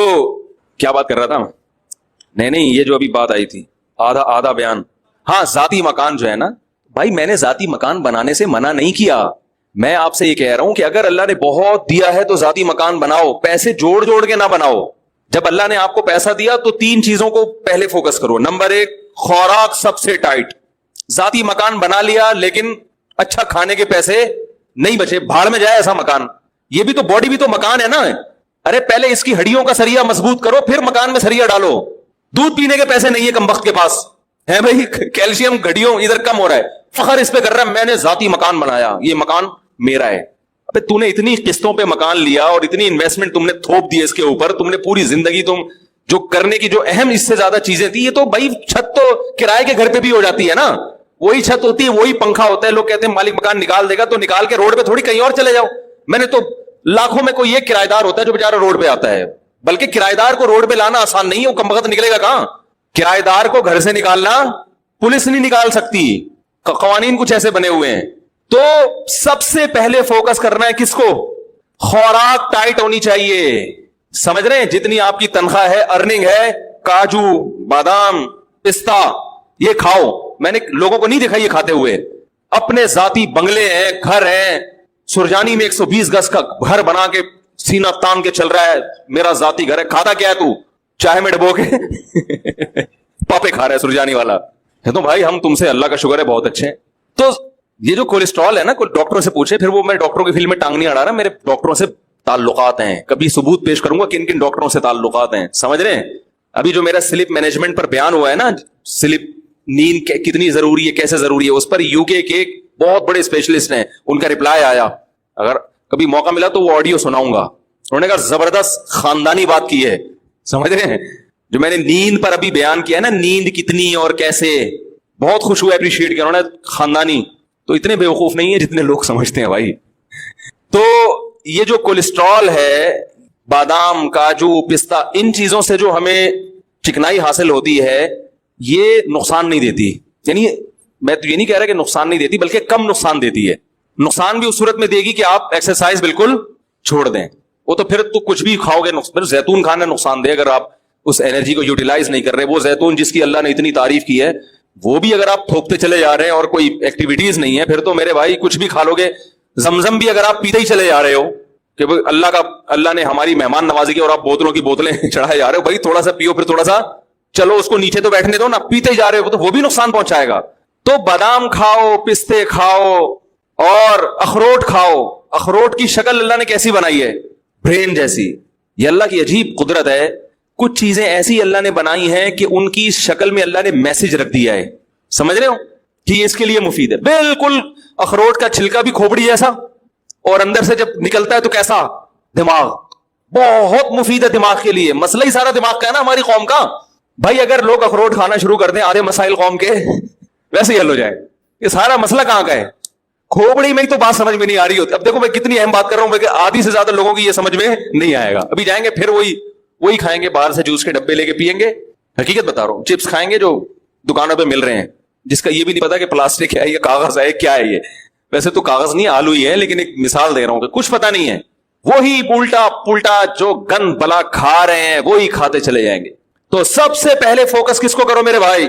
A: کیا بات کر رہا تھا؟ نہیں یہ جو ابھی بات آئی تھی آدھا بیان، ہاں ذاتی مکان جو ہے نا بھائی، میں نے ذاتی مکان بنانے سے منع نہیں کیا، میں آپ سے یہ کہہ رہا ہوں کہ اگر اللہ نے بہت دیا ہے تو ذاتی مکان بناؤ، پیسے جوڑ جوڑ کے نہ بناؤ۔ جب اللہ نے آپ کو پیسہ دیا تو 3 چیزوں کو پہلے فوکس کرو۔ نمبر 1 خوراک سب سے ٹائٹ، ذاتی مکان بنا لیا لیکن اچھا کھانے کے پیسے نہیں بچے، بھاڑ میں جائے ایسا مکان۔ یہ بھی تو باڈی بھی تو مکان ہے نا، ارے پہلے اس کی ہڈیوں کا سریا مضبوط کرو پھر مکان میں سریا ڈالو۔ دودھ پینے کے پیسے نہیں ہے کم وقت کے پاس ہے بھائی، کیلشیم گھڑیوں ادھر کم ہو رہا ہے، فخر اس پہ کر رہا ہے میں نے ذاتی مکان بنایا، یہ مکان میرا ہے۔ ابے تو نے اتنی قسطوں پہ مکان لیا اور اتنی انویسٹمنٹ تم نے تھوپ دی اس کے اوپر، تم نے پوری زندگی تم جو کرنے کی جو اہم اس سے زیادہ چیزیں تھی، یہ تو بھائی چھت تو کرائے کے گھر پہ بھی ہو جاتی ہے نا، وہی چھت ہوتی ہے وہی پنکھا ہوتا ہے، لوگ کہتے ہیں مالک مکان نکال دے گا تو نکال کے روڈ پہ تھوڑی کہیں اور چلے جاؤ۔ میں نے تو لاکھوں میں کوئی ایک کرایہ دار ہوتا ہے جو بیچارہ روڈ پہ آتا ہے، بلکہ کرایہ دار کو روڈ پہ لانا آسان نہیں ہے، وہ کم وقت نکلے گا کہاں؟ کرایہ دار کو گھر سے نکالنا پولیس نہیں نکال سکتی، قوانین کچھ ایسے بنے ہوئے ہیں۔ تو سب سے پہلے فوکس کرنا ہے کس کو؟ خوراک ٹائٹ ہونی چاہیے، سمجھ رہے ہیں؟ جتنی آپ کی تنخواہ ہے، ارننگ ہے، کاجو بادام پستہ یہ کھاؤ۔ میں نے لوگوں کو نہیں دیکھا یہ کھاتے ہوئے، اپنے ذاتی بنگلے ہیں، گھر ہیں، سرجانی میں 120 گز کا گھر بنا کے سینہ تان کے چل رہا ہے، میرا ذاتی گھر ہے۔ کھاتا کیا ہے تو؟ چائے میں ڈبو کے پاپے کھا رہا ہے سرجانی والا ہے۔ تو بھائی ہم تم سے اللہ کا شکر ہے بہت اچھے ہیں۔ تو یہ جو کولیسٹرول ہے نا، کوئی ڈاکٹروں سے پوچھے، پھر وہ میں ڈاکٹروں کی فیلڈ میں ٹانگ نہیں اڑا رہا، میرے ڈاکٹروں سے تعلقات ہیں، کبھی ثبوت پیش کروں گا کن کن ڈاکٹروں سے تعلقات ہیں، سمجھ رہے ہیں؟ ابھی جو میرا سلپ مینجمنٹ پر بیان ہوا ہے نا، سلپ نیند کتنی ضروری ہے کیسے ضروری ہے، اس پر یو کے ایک بہت بڑے اسپیشلسٹ ہیں، ان کا رپلائی آیا، اگر کبھی موقع ملا تو وہ آڈیو سناؤں گا۔ انہوں نے کہا زبردست خاندانی بات کی ہے، سمجھ رہے ہیں؟ جو میں نے نیند پر ابھی بیان کیا ہے نا، نیند کتنی اور کیسے، بہت خوش ہوئے، اپریشیٹ کیا انہوں نے، خاندانی۔ تو اتنے بیوقوف نہیں ہے جتنے لوگ سمجھتے ہیں بھائی۔ تو یہ جو کولیسٹرول ہے، بادام کاجو پستہ، ان چیزوں سے جو ہمیں چکنائی حاصل ہوتی ہے یہ نقصان نہیں دیتی، یعنی میں تو یہ نہیں کہہ رہا کہ نقصان نہیں دیتی، بلکہ کم نقصان دیتی ہے۔ نقصان بھی اس صورت میں دے گی کہ آپ ایکسرسائز بالکل چھوڑ دیں، وہ تو پھر تو کچھ بھی کھاؤ گے، پھر زیتون کھانا نقصان دے اگر آپ اس انرجی کو یوٹیلائز نہیں کر رہے۔ وہ زیتون جس کی اللہ نے اتنی تعریف کی ہے، وہ بھی اگر آپ تھوکتے چلے جا رہے ہیں اور کوئی ایکٹیویٹیز نہیں ہے، پھر تو میرے بھائی کچھ بھی کھا لو گے۔ زمزم بھی اگر آپ پیتے ہی چلے جا رہے ہو کہ اللہ نے ہماری مہمان نوازی کی اور آپ بوتلوں کی بوتلیں چڑھائے جا رہے ہو، بھائی تھوڑا سا پیو، پھر تھوڑا سا چلو اس کو نیچے تو بیٹھنے دو نا، پیتے ہی جا رہے ہو تو وہ بھی نقصان پہنچائے گا۔ تو بادام کھاؤ، پستے کھاؤ اور اخروٹ کھاؤ۔ اخروٹ کی شکل اللہ نے کیسی بنائی ہے؟ برین جیسی۔ یہ اللہ کی عجیب قدرت ہے، کچھ چیزیں ایسی اللہ نے بنائی ہیں کہ ان کی شکل میں اللہ نے میسج رکھ دیا ہے، سمجھ رہے ہو کہ یہ اس کے لیے مفید ہے۔ بالکل اخروٹ کا چھلکا بھی کھوپڑی جیسا، اور اندر سے جب نکلتا ہے تو کیسا؟ دماغ، بہت مفید ہے دماغ کے لیے۔ مسئلہ ہی سارا دماغ کا ہے نا ہماری قوم کا۔ بھائی اگر لوگ اخروٹ کھانا شروع کر دیں، آدھے مسائل قوم کے ویسے ہی حل ہو جائے۔ یہ سارا مسئلہ کہاں کا ہے؟ کھوپڑی میں ہی تو بات سمجھ میں نہیں آ رہی ہوتی۔ اب دیکھو میں کتنی اہم بات کر رہا ہوں کہ آدھی سے زیادہ لوگوں کی یہ سمجھ میں نہیں آئے گا۔ ابھی جائیں گے پھر وہی کھائیں گے، باہر سے جوس کے ڈبے لے کے پیئیں گے۔ حقیقت بتا رہا ہوں، چپس کھائیں گے جو دکانوں پہ مل رہے ہیں، جس کا یہ بھی نہیں پتا کہ پلاسٹک ہے یا کاغذ ہے، کیا ہے یہ۔ ویسے تو کاغذ نہیں، آلو ہی ہے، لیکن ایک مثال دے رہا ہوں کہ کچھ پتا نہیں ہے۔ وہی الٹا پلٹا جو گند بلا کھا رہے ہیں وہی کھاتے چلے جائیں گے۔ تو سب سے پہلے فوکس کس کو کرو میرے بھائی؟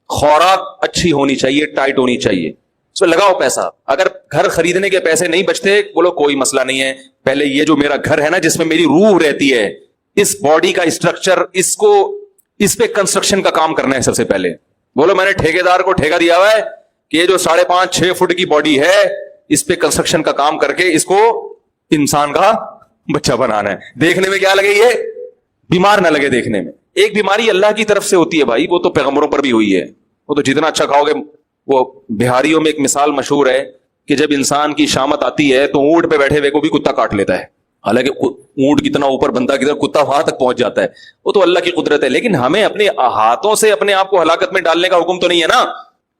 A: خوراک اچھی ہونی چاہیے، ٹائٹ ہونی چاہیے، اس پہ لگاؤ پیسہ۔ اگر گھر خریدنے کے پیسے نہیں بچتے، بولو کوئی مسئلہ نہیں ہے، پہلے یہ جو میرا گھر ہے نا جس میں میری روح رہتی ہے، اس باڈی کا اسٹرکچر، اس پہ کنسٹرکشن کا کام کرنا ہے سب سے پہلے۔ بولو میں نے ٹھیکیدار کو ٹھیکہ دیا ہوا ہے کہ یہ جو 5.5-6 فٹ کی باڈی ہے اس پہ کنسٹرکشن کا کام کر کے اس کو انسان کا بچہ بنانا ہے. دیکھنے میں کیا لگے, یہ بیمار نہ لگے دیکھنے میں. ایک بیماری اللہ کی طرف سے ہوتی ہے بھائی, وہ تو پیغمبروں پر بھی ہوئی ہے. وہ تو جتنا اچھا کھاؤ گے. وہ بہاریوں میں ایک مثال مشہور ہے کہ جب انسان کی شامت آتی ہے تو اونٹ پہ بیٹھے ہوئے کو بھی کتا کاٹ لیتا ہے. حالانکہ اونٹ کتنا اوپر بندہ کتنا, کتا وہاں تک پہنچ جاتا ہے. وہ تو اللہ کی قدرت ہے. لیکن ہمیں اپنے ہاتھوں سے اپنے آپ کو ہلاکت میں ڈالنے کا حکم تو نہیں ہے نا.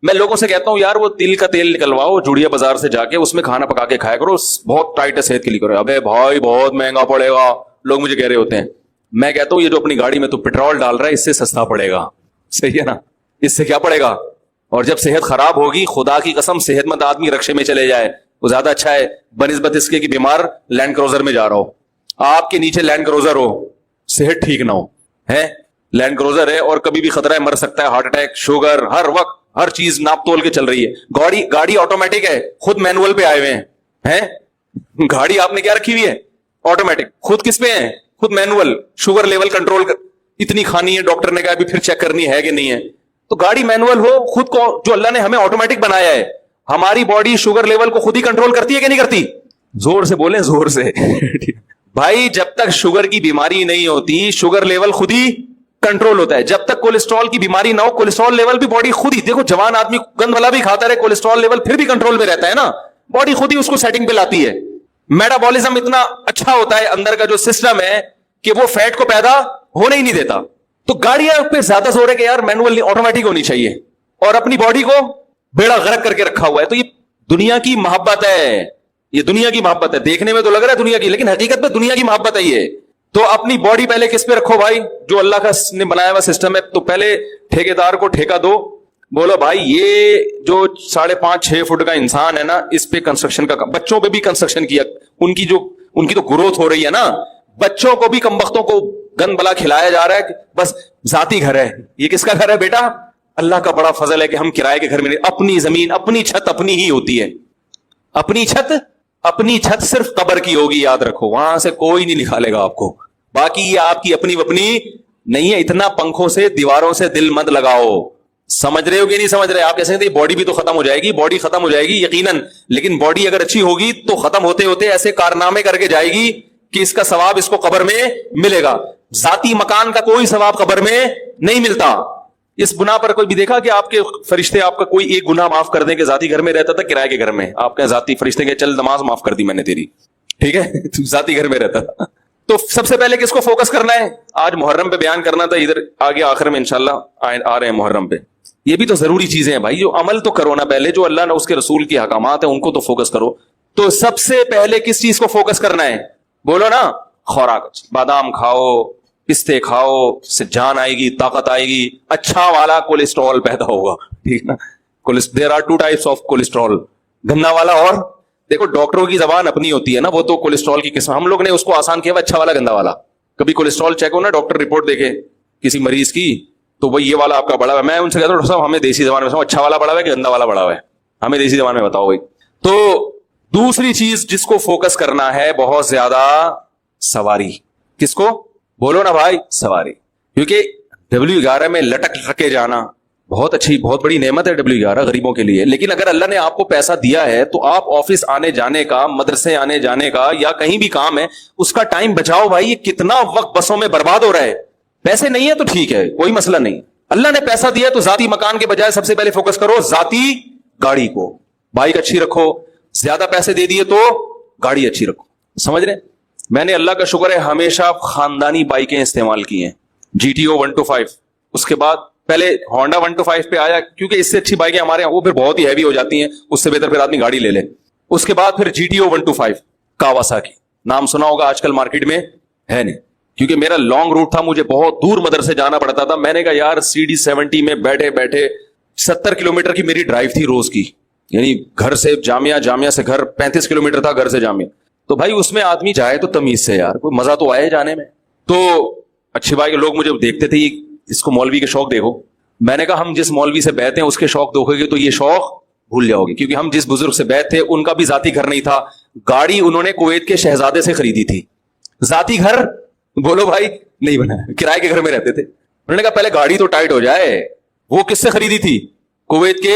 A: میں لوگوں سے کہتا ہوں یار وہ تل کا تیل نکلواؤ جوڑیا بازار سے جا کے, اس میں کھانا پکا کے کھایا کرو, بہت ٹائٹ ہے صحت کے لیے. کرو ابے بھائی بہت مہنگا پڑے گا, لوگ مجھے کہہ رہے ہوتے ہیں. میں کہتا ہوں یہ جو اپنی گاڑی میں تو پیٹرول ڈال رہا ہے اس سے سستا پڑے گا. صحیح ہے نا, اس سے کیا پڑے گا. اور جب صحت خراب ہوگی, خدا کی قسم صحت مند آدمی رکشے میں چلے جائے وہ زیادہ اچھا ہے بنسبت اس کے کہ بیمار لینڈ کروزر میں جا رہا ہو. آپ کے نیچے لینڈ کروزر ہو, صحت ٹھیک نہ ہو, ہے لینڈ کروزر ہے اور کبھی بھی خطرہ ہے, مر سکتا ہے, ہارٹ اٹیک, شوگر, ہر وقت ہر چیز ناپ تول کے چل رہی ہے. گاڑی آٹومیٹک ہے, خود مینول پہ آئے ہوئے ہیں. گاڑی آپ نے کیا رکھی ہوئی ہے, آٹومیٹک. خود کس پہ ہے, خود مینول. شوگر لیول کنٹرول اتنی کھانی ہے, ڈاکٹر نے کہا ابھی پھر چیک کرنی ہے کہ نہیں ہے. تو گاڑی مینول ہو, خود کو جو اللہ نے ہمیں آٹومیٹک بنایا ہے, ہماری باڈی شوگر لیول کو خود ہی کنٹرول کرتی ہے کہ نہیں کرتی. زور سے بولیں, زور سے. بھائی جب تک شوگر کی بیماری نہیں ہوتی شوگر لیول خود ہی کنٹرول ہوتا ہے. جب تک کولیسٹرول کی بیماری نہ ہو کولیسٹرول لیول بھی باڈی خود ہی, دیکھو جوان آدمی گند والا بھی کھاتا رہے کولیسٹرول لیول پھر بھی کنٹرول میں رہتا ہے نا, باڈی خود ہی اس کو سیٹنگ پہ لاتی ہے. میٹابولزم اتنا اچھا ہوتا ہے اندر کا جو سسٹم ہے کہ وہ فیٹ کو پیدا ہونے ہی نہیں دیتا. تو گاڑیاں پہ زیادہ زور ہے کہ یار مینول آٹومیٹک ہونی چاہیے, اور اپنی باڈی کو بیڑا غرق کر کے رکھا ہوا ہے. تو یہ دنیا کی محبت ہے, یہ دنیا کی محبت ہے. دیکھنے میں تو لگ رہا ہے دنیا کی, لیکن حقیقت میں دنیا کی محبت ہے یہ. تو اپنی باڈی پہلے کس پہ رکھو بھائی, جو اللہ کا نے بنایا ہوا سسٹم ہے. تو پہلے ٹھیکیدار کو ٹھیکہ دو, بولو بھائی یہ جو 5.5-6 فٹ کا انسان ہے نا اس پہ کنسٹرکشن کا. بچوں پہ بھی کنسٹرکشن کیا, ان کی تو گروتھ ہو رہی ہے نا. بچوں کو بھی کمبختوں کو گند بلا کھلایا جا رہا ہے کہ بس ذاتی گھر ہے. یہ کس کا گھر ہے بیٹا, اللہ کا بڑا فضل ہے کہ ہم کرائے کے گھر میں نہیں. اپنی زمین, اپنی چھت اپنی ہی ہوتی ہے. اپنی چھت صرف قبر کی ہوگی, یاد رکھو, وہاں سے کوئی نہیں نکالے گا آپ کو. باقی یہ آپ کی اپنی نہیں ہے. اتنا پنکھوں سے دیواروں سے دل مت لگاؤ. سمجھ رہے ہو کہ نہیں سمجھ رہے. آپ کیسے ہیں باڈی بھی تو ختم ہو جائے گی, باڈی ختم ہو جائے گی یقیناً, لیکن باڈی اگر اچھی ہوگی تو ختم ہوتے ہوتے ایسے کارنامے کر کے جائے گی کہ اس کا ثواب اس کو قبر میں ملے گا. ذاتی مکان کا کوئی ثواب قبر میں نہیں ملتا. اس گناہ پر کوئی بھی دیکھا کہ آپ کے فرشتے آپ کا کوئی ایک گناہ معاف کر دیں, کہ ذاتی گھر میں رہتا تھا کرائے کے گھر میں, آپ کا ذاتی فرشتے کے چل نماز معاف کر دی میں نے تیری, ٹھیک ہے, ذاتی گھر میں رہتا تھا. تو سب سے پہلے کس کو فوکس کرنا ہے, آج محرم پہ بیان کرنا تھا, ادھر آگے آخر میں انشاءاللہ آ رہے ہیں محرم پہ. یہ بھی تو ضروری چیزیں ہیں بھائی, جو عمل تو کرو نا پہلے, جو اللہ نے اس کے رسول کی احکامات ہیں ان کو تو فوکس کرو. تو سب سے پہلے کس چیز کو فوکس کرنا ہے, بولو نا, خوراک. بادام کھاؤ, پستے کھاؤ, سے جان آئے گی, طاقت آئے گی, اچھا والا کولیسٹرول پیدا ہوگا, ٹھیک نا. There are 2 types of cholesterol, گندا والا اور, دیکھو ڈاکٹروں کی زبان اپنی ہوتی ہے نا, وہ تو کولیسٹرول کی قسم, ہم لوگ نے اس کو آسان کیا اچھا والا گندا والا. کبھی کولیسٹرول چیک ہو نا, ڈاکٹر رپورٹ دیکھے کسی مریض کی, تو وہ یہ والا آپ کا بڑا ہے. میں ان سے کہتا ہوں ڈاکٹر صاحب ہمیں دیسی زبان میں اچھا والا بڑا ہوا ہے کہ گندا والا بڑا ہوا ہے, ہمیں دیسی زبان میں بتاؤ بھائی. تو دوسری چیز جس کو فوکس کرنا ہے بہت زیادہ, سواری. کس کو, بولو نا بھائی, سواری. کیونکہ W11 میں لٹک رکھے جانا بہت اچھی, بہت بڑی نعمت ہے W11 غریبوں کے لیے. لیکن اگر اللہ نے آپ کو پیسہ دیا ہے تو آپ آفس آنے جانے کا, مدرسے آنے جانے کا, یا کہیں بھی کام ہے اس کا ٹائم بچاؤ بھائی. یہ کتنا وقت بسوں میں برباد ہو رہا ہے. پیسے نہیں ہے تو ٹھیک ہے, کوئی مسئلہ نہیں. اللہ نے پیسہ دیا تو ذاتی مکان کے بجائے سب سے پہلے فوکس کرو ذاتی گاڑی کو. بائک اچھی رکھو, زیادہ پیسے دے دیے تو گاڑی اچھی رکھو. سمجھ رہے, میں نے اللہ کا شکر ہے ہمیشہ خاندانی بائکیں استعمال کی ہیں. GTO 125, اس کے بعد پہلے ہونڈا 125 پہ آیا, کیونکہ اس سے اچھی بائکیں ہمارے وہ پھر بہت ہی ہیوی ہو جاتی ہیں, اس سے بہتر پھر آدمی گاڑی لے لے. اس کے بعد پھر GTO 125 کاواساکی, نام سنا ہوگا, آج کل مارکیٹ میں ہے نہیں. کیونکہ میرا لانگ روٹ تھا, مجھے بہت دور مدرسے جانا پڑتا تھا. میں نے کہا یار CD70 میں بیٹھے بیٹھے 70 کلومیٹر کی میری ڈرائیو تھی روز کی, یعنی گھر سے جامعہ, جامعہ سے گھر 35 کلومیٹر تھا, گھر سے جامعہ. تو بھائی اس میں آدمی جائے تو تمیز سے یار, کوئی مزہ تو آئے جانے میں. تو اچھی بھائی لوگ مجھے دیکھتے تھے, اس کو مولوی کے شوق دیکھو. میں نے کہا ہم جس مولوی سے بیعت ہیں اس کے شوق دیکھو گے تو یہ شوق بھول جاؤ گے. کیونکہ ہم جس بزرگ سے بیعت تھے ان کا بھی ذاتی گھر نہیں تھا, گاڑی انہوں نے کویت کے شہزادے سے خریدی تھی. ذاتی گھر بولو بھائی نہیں بنا, کرائے کے گھر میں رہتے تھے. انہوں نے کہا پہلے گاڑی تو ٹائٹ ہو جائے. وہ کس سے خریدی تھی, کویت کے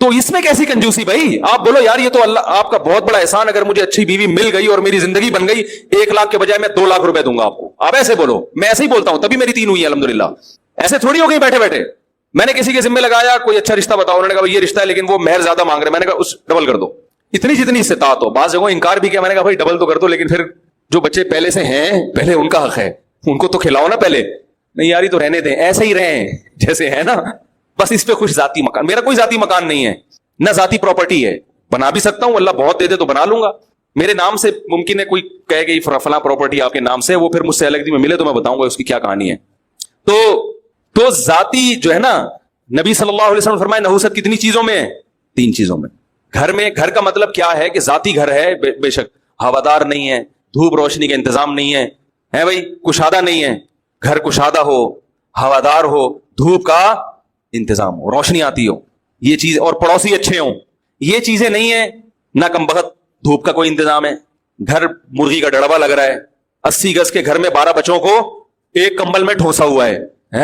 A: تو اس میں کیسی کنجوسی بھائی؟ آپ بولو یار یہ تو اللہ آپ کا بہت بڑا احسان، اگر مجھے اچھی بیوی مل گئی اور میری زندگی بن گئی، 1 لاکھ کے بجائے میں 2 لاکھ روپے دوں گا آپ کو. آپ ایسے بولو. میں ایسے ہی بولتا ہوں، تبھی میری 3 ہوئی ہے الحمدللہ. ایسے تھوڑی ہو گئی بیٹھے بیٹھے. میں نے کسی کے ذمہ لگایا کوئی اچھا رشتہ بتاؤ، انہوں نے کہا یہ رشتہ ہے لیکن وہ مہر زیادہ مانگ رہے ہیں. میں نے کہا اس ڈبل کر دو، اتنی جتنی استطاعت ہو. بعض جگہوں انکار بھی کیا، میں نے کہا بھائی ڈبل تو کر دو، لیکن پھر جو بچے پہلے سے ہیں پہلے ان کا حق ہے، ان کو تو کھلاؤ نا پہلے. نہیں یاری تو رہنے دیں، ایسے ہی رہیں جیسے ہے نا. بس اس پہ کچھ ذاتی مکان، میرا کوئی ذاتی مکان نہیں ہے، نہ ذاتی پراپرٹی ہے. بنا بھی سکتا ہوں، اللہ بہت دے دے تو بنا لوں گا. میرے نام سے ممکن ہے کوئی کہے کہ فلاں پراپرٹی آپ کے نام سے، وہ پھر مجھ سے الگ میں ملے تو میں بتاؤں گا اس کی کیا کہانی ہے. تو ذاتی جو ہے نا، نبی صلی اللہ علیہ وسلم فرمائے نحوست کتنی چیزوں میں ہے؟ 3 چیزوں میں. گھر میں، گھر کا مطلب کیا ہے کہ ذاتی گھر ہے بے شک، ہوادار نہیں ہے، دھوپ روشنی کا انتظام نہیں ہے بھائی، کشادہ نہیں ہے. گھر کشادہ ہو، ہوادار ہو، دھوپ کا انتظام ہو، روشنی آتی ہو، یہ چیز، اور پڑوسی اچھے ہوں. یہ چیزیں نہیں ہیں، نہ کم بخت دھوپ کا کوئی انتظام ہے. گھر مرغی کا ڈڑبا لگ رہا ہے، 80 گز کے گھر میں 12 بچوں کو ایک کمبل میں ٹھوسا ہوا ہے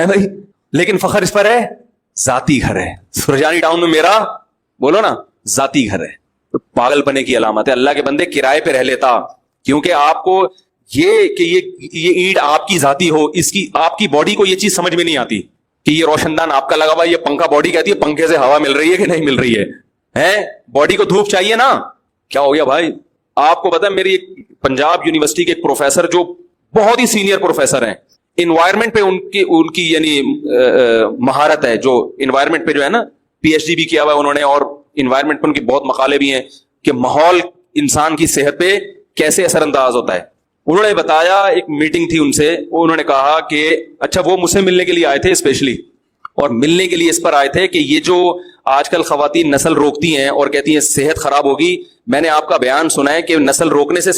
A: بھائی، لیکن فخر اس پر ہے ذاتی گھر ہے. سرجانی ٹاؤن میں میرا بولو نا ذاتی گھر ہے. تو پاگل پنے کی علامت ہے. اللہ کے بندے کرائے پہ رہ لیتا، کیونکہ آپ کو یہ کہ یہ اینٹ آپ کی ذاتی ہو، اس کی آپ کی باڈی کو یہ چیز سمجھ میں نہیں آتی کہ یہ روشن دان آپ کا لگا ہوا، یہ پنکھا باڈی کہتی ہے پنکھے سے ہوا مل رہی ہے کہ نہیں مل رہی ہے. باڈی کو دھوپ چاہیے نا. کیا ہو گیا بھائی؟ آپ کو پتا ہے میری پنجاب یونیورسٹی کے ایک پروفیسر جو بہت ہی سینئر پروفیسر ہیں، انوائرمنٹ پہ ان کی یعنی مہارت ہے، جو انوائرمنٹ پہ جو ہے نا PhD بھی کیا ہوا ہے انہوں نے، اور انوائرمنٹ پہ ان کی بہت مقالے بھی ہیں کہ ماحول انسان کی صحت پہ کیسے اثر انداز ہوتا ہے. انہوں نے بتایا، ایک میٹنگ تھی ان سے، انہوں نے کہا کہ اچھا وہ مجھ سے ملنے کے لیے آئے تھے اسپیشلی، اور ملنے کے لیے اس پر آئے تھے کہ یہ جو آج کل خواتین نسل روکتی ہیں اور کہتی ہیں صحت خراب ہوگی. میں نے آپ کا بیان سنا ہے کہ نسل روکنے سے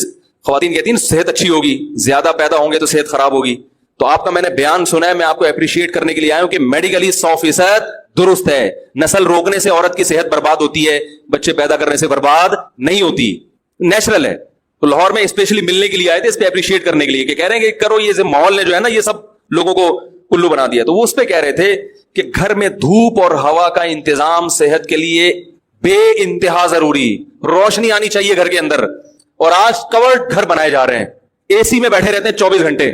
A: خواتین کہتی ہیں صحت اچھی ہوگی، زیادہ پیدا ہوں گے تو صحت خراب ہوگی. تو آپ کا میں نے بیان سنا ہے، میں آپ کو اپریشیٹ کرنے کے لیے آیا ہوں کہ میڈیکلی 100% درست ہے. نسل روکنے سے عورت کی صحت برباد ہوتی ہے، بچے پیدا کرنے سے برباد نہیں ہوتی، نیچرل ہے. تو لاہور میں اسپیشلی ملنے کے لیے آئے تھے، اس پہ اپریشیٹ کرنے کے لیے کہ کہہ رہے ہیں کہ کرو، یہ ماحول نے جو ہے نا یہ سب لوگوں کو الو بنا دیا. تو وہ اس پہ کہہ رہے تھے کہ گھر میں دھوپ اور ہوا کا انتظام صحت کے لیے بے انتہا ضروری. روشنی آنی چاہیے گھر کے اندر. اور آج کورڈ گھر بنائے جا رہے ہیں، AC میں بیٹھے رہتے ہیں 24 گھنٹے،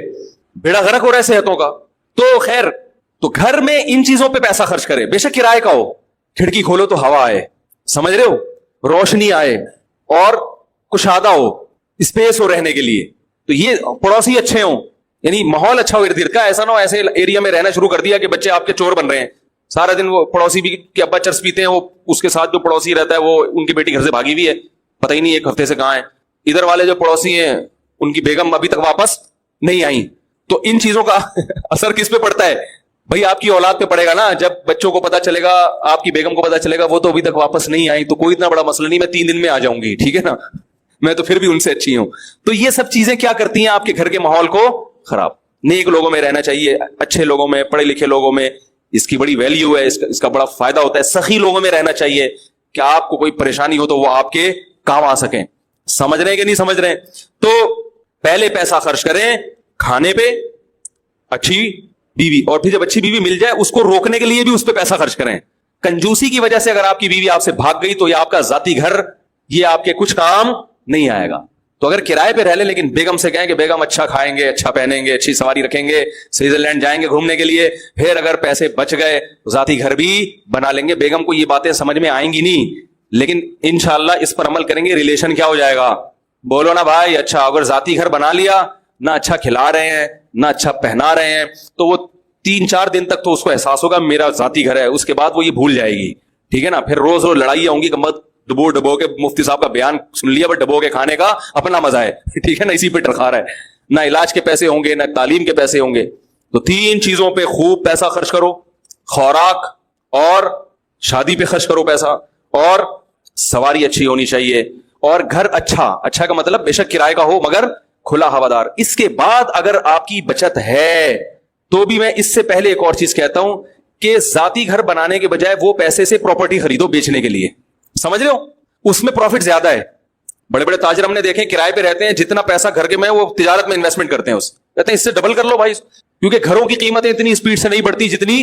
A: بیڑا غرق ہو رہا ہے صحتوں کا. تو خیر، تو گھر میں ان چیزوں پہ پیسہ خرچ کرے، بے شک کرائے کا ہو، کھڑکی کھولو تو ہوا آئے، سمجھ رہے ہو، روشنی آئے اور کشادہ ہو، اسپیس ہو رہنے کے لیے. تو یہ پڑوسی اچھے ہوں، یعنی ماحول اچھا ہو ارد گرد کا. ایسا نہ ہو ایسے ایریا میں رہنا شروع کر دیا کہ بچے آپ کے چور بن رہے ہیں. سارا دن وہ پڑوسی بھی کہ ابا چرس پیتے ہیں، وہ اس کے ساتھ جو پڑوسی رہتا ہے وہ ان کی بیٹی گھر سے بھاگی ہوئی ہے، پتہ ہی نہیں 1 ہفتے سے کہاں ہے. ادھر والے جو پڑوسی ہیں ان کی بیگم ابھی تک واپس نہیں آئی. تو ان چیزوں کا اثر کس پہ پڑتا ہے بھائی؟ آپ کی اولاد پہ پڑے گا نا. جب بچوں کو پتا چلے گا، آپ کی بیگم کو پتا چلے گا وہ تو ابھی تک واپس نہیں آئی، تو کوئی اتنا بڑا مسئلہ نہیں، میں 3 دن میں آ جاؤں گی، ٹھیک ہے نا، میں تو پھر بھی ان سے اچھی ہوں. تو یہ سب چیزیں کیا کرتی ہیں؟ آپ کے گھر کے ماحول کو خراب. نیک لوگوں میں رہنا چاہیے، اچھے لوگوں میں، پڑھے لکھے لوگوں میں، اس کی بڑی ویلیو ہے، اس کا بڑا فائدہ ہوتا ہے. سخی لوگوں میں رہنا چاہیے کہ آپ کو کوئی پریشانی ہو تو وہ آپ کے کام آ سکیں. سمجھ رہے ہیں کہ نہیں سمجھ رہے ہیں؟ تو پہلے پیسہ خرچ کریں کھانے پہ، اچھی بیوی، اور پھر جب اچھی بیوی مل جائے اس کو روکنے کے لیے بھی اس پہ پیسہ خرچ کریں. کنجوسی کی وجہ سے اگر آپ کی بیوی آپ سے بھاگ گئی تو یہ آپ کا ذاتی گھر، یہ آپ کے کچھ کام نہیں آئے گا. تو اگر کرائے پہ رہ لیں لیکن بیگم سے کہیں کہ بیگم اچھا کھائیں گے، اچھا پہنیں گے، اچھی سواری رکھیں گے، سوئٹزرلینڈ جائیں گے گھومنے کے لیے، پھر اگر پیسے بچ گئے ذاتی گھر بھی بنا لیں گے. بیگم کو یہ باتیں سمجھ میں آئیں گی نہیں، لیکن انشاءاللہ اس پر عمل کریں گے، ریلیشن کیا ہو جائے گا؟ بولو نا بھائی. اچھا اگر ذاتی گھر بنا لیا، نہ اچھا کھلا رہے ہیں نہ اچھا پہنا رہے ہیں، تو وہ 3-4 دن تک تو اس کو احساس ہوگا میرا ذاتی گھر ہے، اس کے بعد وہ یہ بھول جائے گی، ٹھیک ہے نا. پھر روز روز لڑائیاں ہوں گی کہ مت ڈبو کے مفتی صاحب کا بیان سن لیا، بٹ ڈبو کے کھانے کا اپنا مزہ ہے، ٹھیک ہے نا، اسی پہ ٹرخا رہا ہے. نہ علاج کے پیسے ہوں گے نہ تعلیم کے پیسے ہوں گے. تو 3 چیزوں پہ خوب پیسہ خرچ کرو، خوراک اور شادی پہ خرچ کرو پیسہ، اور سواری اچھی ہونی چاہیے، اور گھر اچھا کا مطلب بے شک کرائے کا ہو مگر کھلا ہوادار. اس کے بعد اگر آپ کی بچت ہے تو بھی میں اس سے پہلے ایک اور چیز کہتا ہوں کہ ذاتی گھر بنانے کے بجائے وہ پیسے سے پراپرٹی خریدو بیچنے کے لیے. سمجھ رہے ہو؟ اس میں پروفٹ زیادہ ہے. بڑے بڑے تاجر ہم نے دیکھے کرائے پہ رہتے ہیں، جتنا پیسہ گھر کے میں وہ تجارت میں انویسٹمنٹ کرتے ہیں، کہتے ہیں اس سے ڈبل کر لو بھائی، کیونکہ گھروں کی قیمتیں اتنی اسپیڈ سے نہیں بڑھتی جتنی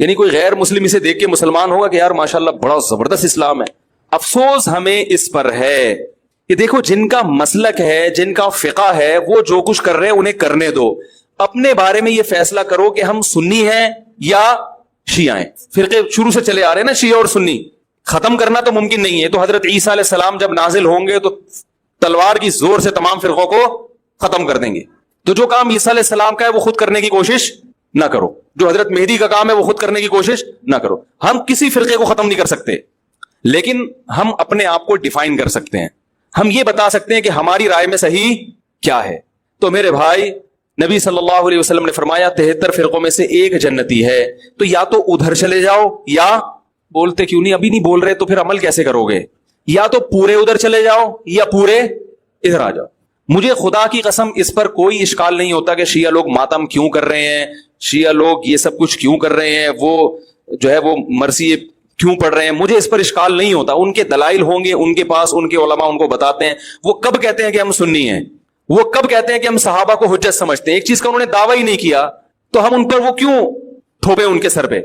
A: یعنی کوئی غیر مسلم اسے دیکھ کے مسلمان ہوگا کہ یار ماشاءاللہ بڑا زبردست اسلام ہے. افسوس ہمیں اس پر ہے کہ دیکھو جن کا مسلک ہے, جن کا فقہ ہے, وہ جو کچھ کر رہے ہیں انہیں کرنے دو. اپنے بارے میں یہ فیصلہ کرو کہ ہم سنی ہیں یا شیعہ ہیں. فرقے شروع سے چلے آ رہے ہیں نا, شیعہ اور سنی, ختم کرنا تو ممکن نہیں ہے. تو حضرت عیسیٰ علیہ السلام جب نازل ہوں گے تو تلوار کی زور سے تمام فرقوں کو ختم کر دیں گے. تو جو کام عیسیٰ علیہ السلام کا ہے وہ خود کرنے کی کوشش نہ کرو, جو حضرت مہدی کا کام ہے وہ خود کرنے کی کوشش نہ کرو. ہم کسی فرقے کو ختم نہیں کر سکتے, لیکن ہم اپنے آپ کو ڈیفائن کر سکتے ہیں. ہم یہ بتا سکتے ہیں کہ ہماری رائے میں صحیح کیا ہے. تو میرے بھائی, نبی صلی اللہ علیہ وسلم نے فرمایا 73 فرقوں میں سے ایک جنتی ہے, تو یا تو ادھر چلے جاؤ, یا بولتے کیوں نہیں, ابھی نہیں بول رہے تو پھر عمل کیسے کرو گے, یا تو پورے ادھر چلے جاؤ یا پورے ادھر آ جاؤ. مجھے خدا کی قسم اس پر کوئی اشکال نہیں ہوتا کہ شیعہ لوگ ماتم کیوں کر رہے ہیں, شیعہ لوگ یہ سب کچھ کیوں کر رہے ہیں, وہ جو ہے وہ مرثی کیوں پڑھ رہے ہیں. مجھے اس پر اشکال نہیں ہوتا. ان کے دلائل ہوں گے ان کے پاس, ان کے علماء ان کو بتاتے ہیں. وہ کب کہتے ہیں کہ ہم سنی ہیں, وہ کب کہتے ہیں کہ ہم صحابہ کو حجت سمجھتے ہیں. ایک چیز کا انہوں نے دعویٰ ہی نہیں کیا تو ہم ان پر وہ کیوں تھوپے ان کے سر پہ.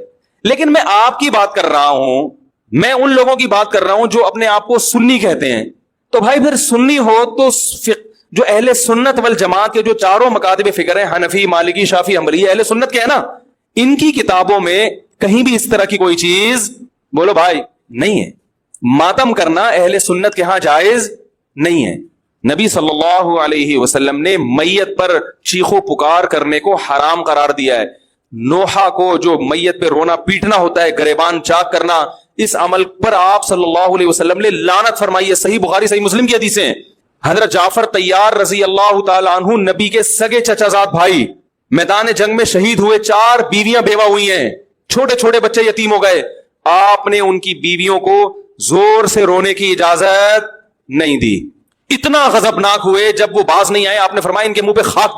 A: لیکن میں آپ کی بات کر رہا ہوں, میں ان لوگوں کی بات کر رہا ہوں جو اپنے آپ کو سنی کہتے ہیں. تو بھائی پھر سنی ہو تو جو اہل سنت والجماعت کے جو چاروں مکاتب فکر ہیں, حنفی, مالکی, شافعی, حنبلی, اہل سنت کے ہیں نا, ان کی کتابوں میں کہیں بھی اس طرح کی کوئی چیز بولو بھائی نہیں ہے. ماتم کرنا اہل سنت کے ہاں جائز نہیں ہے. نبی صلی اللہ علیہ وسلم نے میت پر چیخو پکار کرنے کو حرام قرار دیا ہے. نوحہ کو جو میت پہ رونا پیٹنا ہوتا ہے, گریبان چاک کرنا, اس عمل پر آپ صلی اللہ علیہ وسلم نے لعنت فرمائی ہے. صحیح بخاری صحیح مسلم کی حدیثیں ہیں. حضرت جعفر طیار رضی اللہ تعالی عنہ, نبی کے سگے چچا زاد بھائی, میدان جنگ میں شہید ہوئے, 4 بیویاں بیوہ ہوئی ہیں, چھوٹے چھوٹے بچے یتیم ہو گئے. آپ نے ان کی بیویوں کو زور سے رونے کی اجازت نہیں دی. اتنا غضبناک ہوئے جب وہ باز نہیں آئے, آپ نے فرمایا ان کے منہ پہ خاک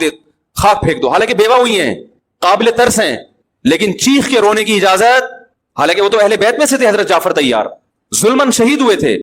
A: پھینک دو. حالانکہ بیوہ ہوئی ہیں, قابل ترس ہیں, لیکن چیخ کے رونے کی اجازت, حالانکہ وہ تو اہل بیت میں سے تھے. حضرت جعفر طیار ظلماً شہید ہوئے تھے.